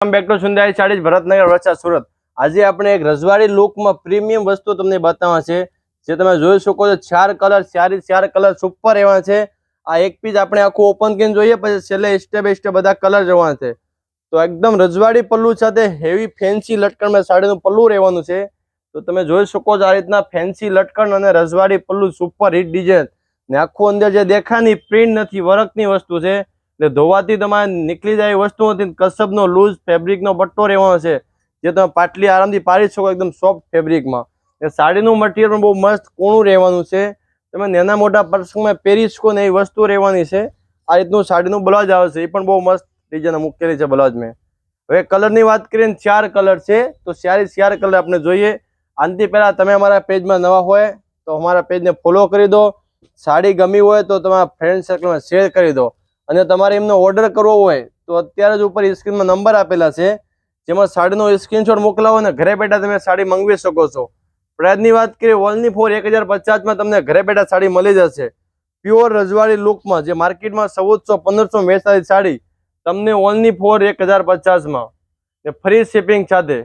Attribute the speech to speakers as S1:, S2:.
S1: Back to Sundarai saris Bharatnagar Vadodara Surat. આજે આપણે એક રજવાડી લુકમાં પ્રીમિયમ વસ્તુ તમને બતાવવા છે, જે તમે જોઈ શકો છો। ચાર કલર સુપર એવા છે। આ એક પીસ આપણે આખું ઓપન કરીને જોઈએ, પછી છેલ્લે સ્ટેપ બાય સ્ટેપ બધા કલર જોવાના છે। તો એકદમ રજવાડી પલ્લુ સાથે હેવી ફેન્સી લટકણમાં સાડીનું પલ્લુ રહેવાનું છે। તો તમે જોઈ શકો છો આ રીતના ફેન્સી લટકણ અને રજવાડી પલ્લુ સુપર હિટ ડિઝાઇન ને આખું અંદર જે દેખાની પ્રિન્ટ નથી, વર્કની વસ્તુ છે। એટલે ધોવાથી તમારે નીકળી જાય એવી વસ્તુ નથી। કસબનો લૂઝ ફેબ્રિકનો પટ્ટો રહેવાનો છે, જે તમે પાટલી આરામથી પાડી શકો એકદમ સોફ્ટ ફેબ્રિકમાં। એ સાડીનું મટીરિયલ પણ બહુ મસ્ત કૂણું રહેવાનું છે, તમે નાના મોટા પ્રસંગમાં પહેરી શકો ને એવી વસ્તુ રહેવાની છે। આ રીતનું સાડીનું બ્લાઉઝ આવશે, એ પણ બહુ મસ્ત ડિઝાઇન મૂકેલી છે બ્લાઉઝ મેં। હવે કલરની વાત કરીએ ને, 4 કલર છે, તો 4 કલર આપણે જોઈએ। આનાથી પહેલાં તમે અમારા પેજમાં નવા હોય તો અમારા પેજને ફોલો કરી દો। સાડી ગમી હોય તો તમારા ફ્રેન્ડ સર્કલમાં શેર કરી દો, અને તમારે એમનો ઓર્ડર કરવો હોય તો અત્યારે જ ઉપર સ્ક્રીનમાં નંબર આપેલા છે, જેમાં સાડીનો સ્ક્રીનશોટ મોકલાવો ને ઘરે બેઠા તમે સાડી મંગાવી શકો છો। પ્રાઇસની વાત કરીએ, ઓનલી ફોર 1050માં તમને ઘરે બેઠા સાડી મળી જશે। પ્યોર રજવાડી લુકમાં, જે માર્કેટમાં 1400-1500 વેચાતી સાડી તમને ઓનલી ફોર 1050માં, ફ્રી શિપિંગ સાથે।